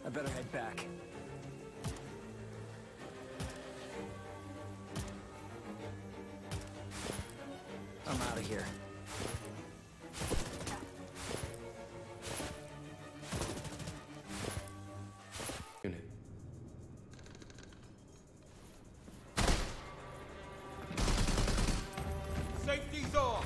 I better head back. I'm out of here. Unit. Safety's off!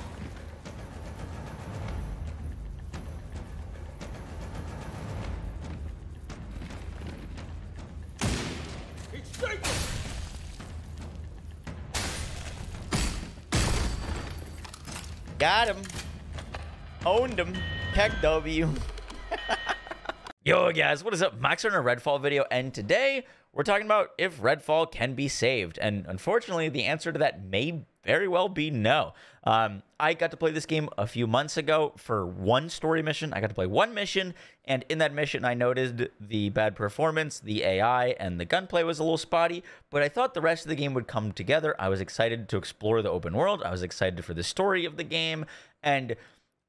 It's taken! Got him. Owned him. Heck W. Yo guys, what is up? Max on a Redfall video, and today we're talking about if Redfall can be saved. And unfortunately, the answer to that may very well be no. I got to play this game a few months ago for one story mission. I got to play one mission, and in that mission, I noticed the bad performance, the AI, and the gunplay was a little spotty, but I thought the rest of the game would come together. I was excited to explore the open world. I was excited for the story of the game, and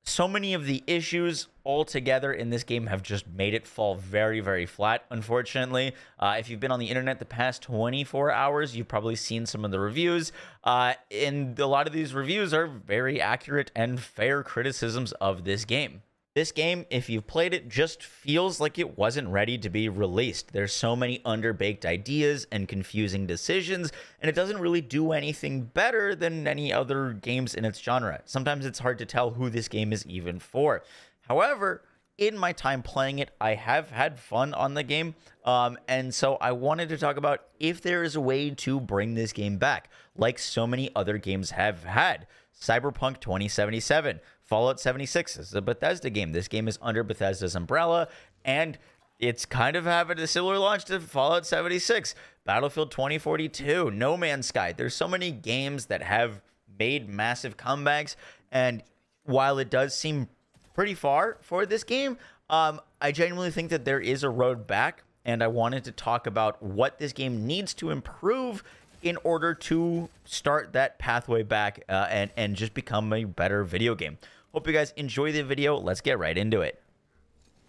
so many of the issues all together in this game have just made it fall very, very flat, unfortunately. If you've been on the internet the past 24 hours, you've probably seen some of the reviews. And a lot of these reviews are very accurate and fair criticisms of this game. This game, if you've played it, just feels like it wasn't ready to be released. There's so many underbaked ideas and confusing decisions, and it doesn't really do anything better than any other games in its genre. Sometimes it's hard to tell who this game is even for. However, in my time playing it, I have had fun on the game, and so I wanted to talk about if there is a way to bring this game back, like so many other games have had. Cyberpunk 2077, Fallout 76 is a Bethesda game. This game is under Bethesda's umbrella, and it's kind of having a similar launch to Fallout 76. Battlefield 2042, No Man's Sky. There's so many games that have made massive comebacks, and while it does seem pretty far for this game, I genuinely think that there is a road back, and I wanted to talk about what this game needs to improve in order to start that pathway back and just become a better video game. Hope you guys enjoy the video. Let's get right into it.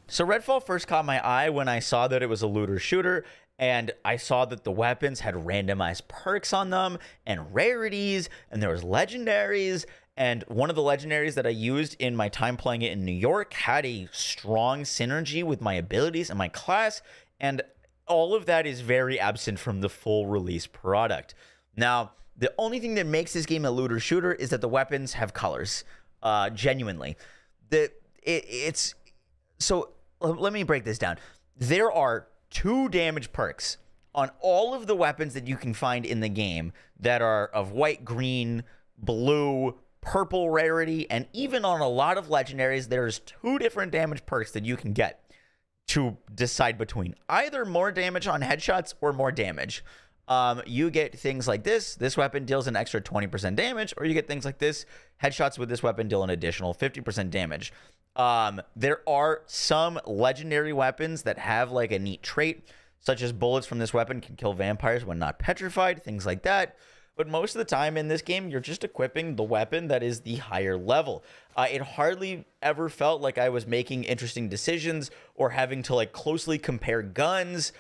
So Redfall first caught my eye when I saw that it was a looter shooter, and I saw that the weapons had randomized perks on them and rarities, and there was legendaries. And one of the legendaries that I used in my time playing it in New York had a strong synergy with my abilities and my class, and all of that is very absent from the full release product. Now, the only thing that makes this game a looter shooter is that the weapons have colors. Genuinely. So let me break this down. There are 2 damage perks on all of the weapons that you can find in the game that are of white, green, blue, purple rarity, and even on a lot of legendaries, there's 2 different damage perks that you can get to decide between either more damage on headshots or more damage. You get things like this weapon deals an extra 20% damage, or you get things like this, headshots with this weapon deal an additional 50% damage. There are some legendary weapons that have like a neat trait, such as bullets from this weapon can kill vampires when not petrified, things like that. But most of the time in this game, you're just equipping the weapon that is the higher level. It hardly ever felt like I was making interesting decisions or having to like closely compare guns.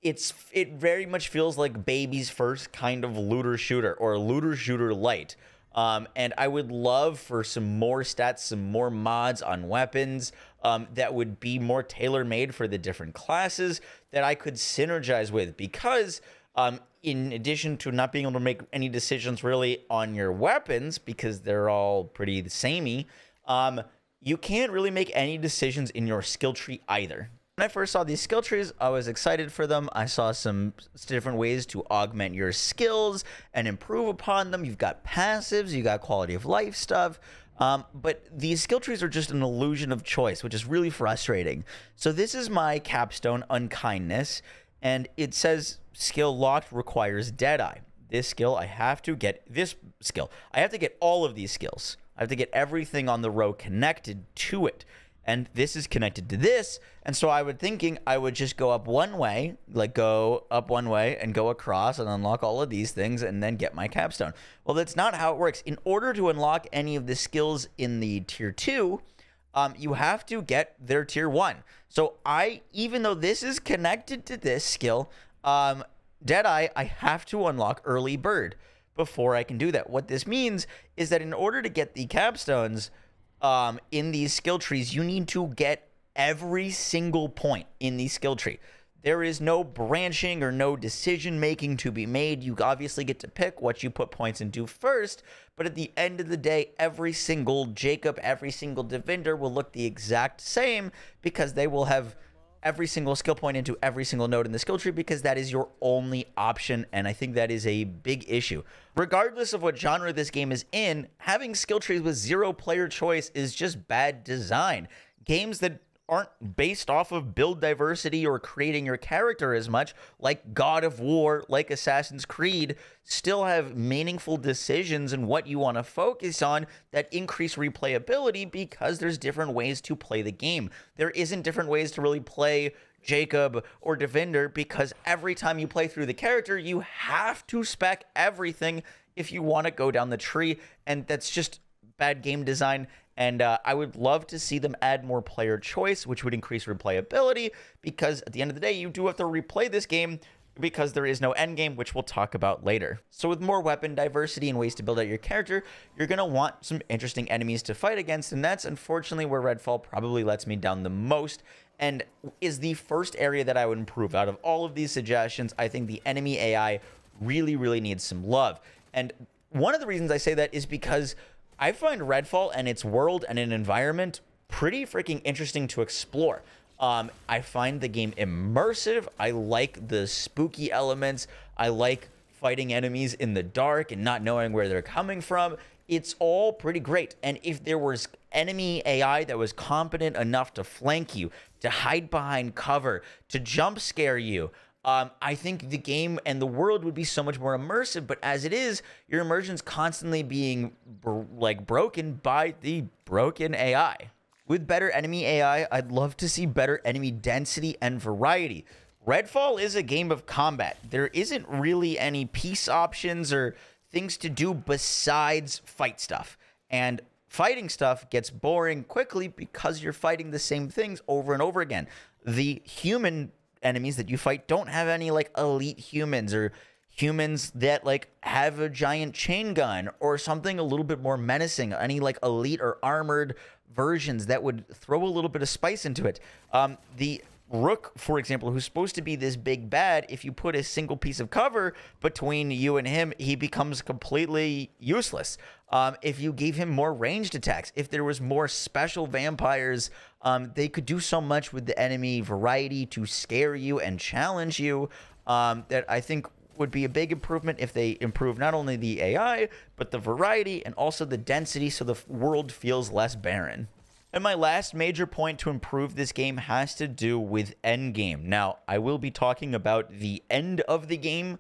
It very much feels like baby's first kind of looter shooter or looter shooter light. And I would love for some more stats, some more mods on weapons that would be more tailor-made for the different classes that I could synergize with, because in addition to not being able to make any decisions really on your weapons, because they're all pretty samey, you can't really make any decisions in your skill tree either. When I first saw these skill trees, I was excited for them. I saw some different ways to augment your skills and improve upon them. You've got passives, you got quality of life stuff, but these skill trees are just an illusion of choice, which is really frustrating. So this is my capstone, Unkindness, and it says skill locked requires Deadeye. This skill, I have to get this skill. I have to get all of these skills. I have to get everything on the row connected to it. And this is connected to this. And so I was thinking I would just go up one way, like go up one way and go across and unlock all of these things and then get my capstone. Well, that's not how it works. In order to unlock any of the skills in the tier 2, you have to get their tier 1. So even though this is connected to this skill, Deadeye, I have to unlock Early Bird before I can do that. What this means is that in order to get the capstones in these skill trees, you need to get every single point in the skill tree. There is no branching or no decision making to be made. You obviously get to pick what you put points into first, but at the end of the day, every single Jacob, every single Defender will look the exact same because they will have every single skill point into every single node in the skill tree, because that is your only option, and I think that is a big issue. Regardless of what genre this game is in, having skill trees with 0 player choice is just bad design. Games that aren't based off of build diversity or creating your character as much, like God of War, like Assassin's Creed, still have meaningful decisions in what you want to focus on that increase replayability because there's different ways to play the game. There isn't different ways to really play Jacob or Defender because every time you play through the character, you have to spec everything if you want to go down the tree, and that's just bad game design. And I would love to see them add more player choice, which would increase replayability, because at the end of the day, you do have to replay this game because there is no end game, which we'll talk about later. So with more weapon diversity and ways to build out your character, you're going to want some interesting enemies to fight against, and that's unfortunately where Redfall probably lets me down the most and is the first area that I would improve. Out of all of these suggestions, I think the enemy AI really, really needs some love. And one of the reasons I say that is because I find Redfall and its world and an environment pretty freaking interesting to explore. I find the game immersive. I like the spooky elements. I like fighting enemies in the dark and not knowing where they're coming from. It's all pretty great. And if there was enemy AI that was competent enough to flank you, to hide behind cover, to jump scare you, I think the game and the world would be so much more immersive, but as it is, your immersion's constantly being broken by the broken AI. With better enemy AI, I'd love to see better enemy density and variety. Redfall is a game of combat. There isn't really any peace options or things to do besides fight stuff. And fighting stuff gets boring quickly because you're fighting the same things over and over again. The human enemies that you fight don't have any like elite humans or humans that like have a giant chain gun or something a little bit more menacing, any like elite or armored versions that would throw a little bit of spice into it. The Rook, for example, who's supposed to be this big bad, if you put a single piece of cover between you and him, he becomes completely useless. If you gave him more ranged attacks, if there was more special vampires, they could do so much with the enemy variety to scare you and challenge you, that I think would be a big improvement if they improve not only the AI, but the variety and also the density so the world feels less barren. And my last major point to improve this game has to do with endgame. Now, I will be talking about the end of the game,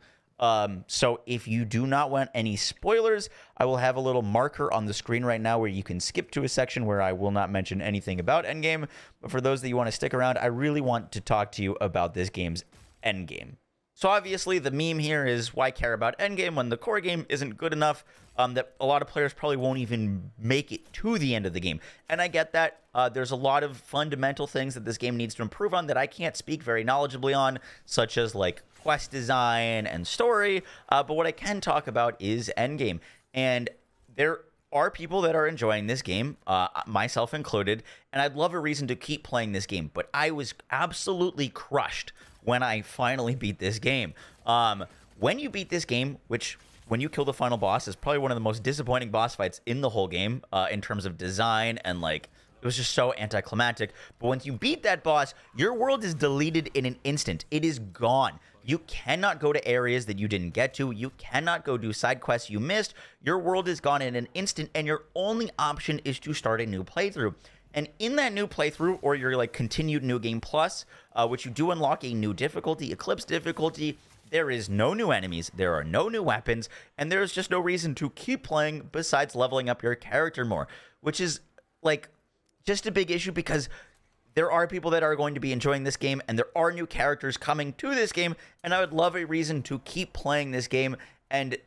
so if you do not want any spoilers, I will have a little marker on the screen right now where you can skip to a section where I will not mention anything about endgame. But for those that you want to stick around, I really want to talk to you about this game's endgame. So obviously the meme here is, why care about endgame when the core game isn't good enough, that a lot of players probably won't even make it to the end of the game. And I get that. There's a lot of fundamental things that this game needs to improve on that I can't speak very knowledgeably on, such as like quest design and story. But what I can talk about is endgame. And there are people that are enjoying this game, myself included, and I'd love a reason to keep playing this game. But I was absolutely crushed when I finally beat this game. When you beat this game, which when you kill the final boss is probably one of the most disappointing boss fights in the whole game, in terms of design, and like it was just so anticlimactic. But once you beat that boss, your world is deleted in an instant. It is gone. You cannot go to areas that you didn't get to. You cannot go do side quests you missed. Your world is gone in an instant, and your only option is to start a new playthrough. And in that new playthrough, or your like continued new game plus, which you do unlock a new difficulty, Eclipse difficulty, there is no new enemies, there are no new weapons, and there's just no reason to keep playing besides leveling up your character more, which is like just a big issue because there are people that are going to be enjoying this game, and there are new characters coming to this game, and I would love a reason to keep playing this game, and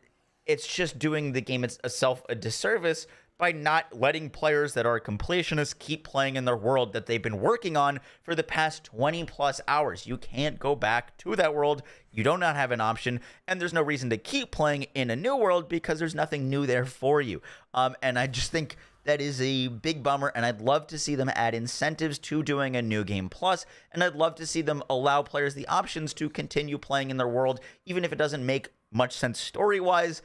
it's just doing the game itself a disservice by not letting players that are completionists keep playing in their world that they've been working on for the past 20 plus hours. You can't go back to that world. You do not have an option, and there's no reason to keep playing in a new world because there's nothing new there for you. And I just think that is a big bummer, and I'd love to see them add incentives to doing a new game plus, and I'd love to see them allow players the options to continue playing in their world, even if it doesn't make much sense story-wise.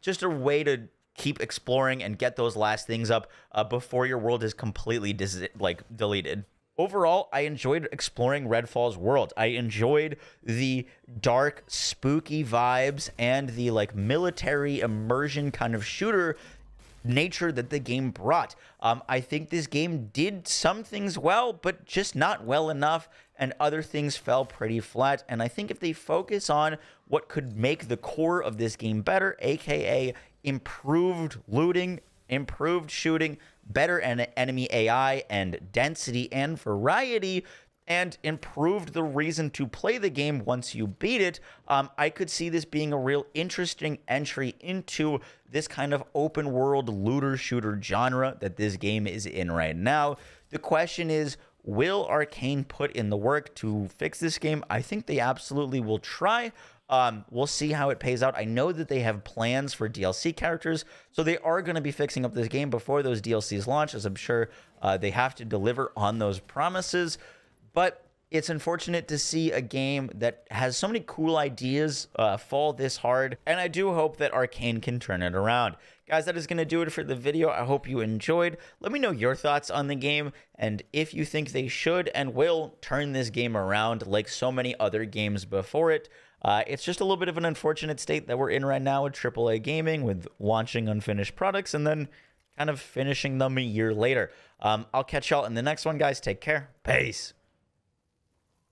Just a way to keep exploring and get those last things up before your world is completely deleted. Overall, I enjoyed exploring Redfall's world. I enjoyed the dark, spooky vibes and the military immersion kind of shooter nature that the game brought. I think this game did some things well, but just not well enough, and other things fell pretty flat. And I think if they focus on what could make the core of this game better, aka improved looting, improved shooting, better enemy AI and density and variety, and improved the reason to play the game once you beat it, I could see this being a real interesting entry into this kind of open world looter shooter genre that this game is in right now. The question is, will Arcane put in the work to fix this game? I think they absolutely will try. We'll see how it pays out. I know that they have plans for DLC characters, so they are going to be fixing up this game before those DLCs launch, as I'm sure they have to deliver on those promises. But it's unfortunate to see a game that has so many cool ideas fall this hard, and I do hope that Arcane can turn it around. Guys, that is going to do it for the video. I hope you enjoyed. Let me know your thoughts on the game, and if you think they should and will turn this game around like so many other games before it. It's just a little bit of an unfortunate state that we're in right now with AAA gaming, with launching unfinished products and then kind of finishing them a year later. I'll catch y'all in the next one, guys. Take care. Peace.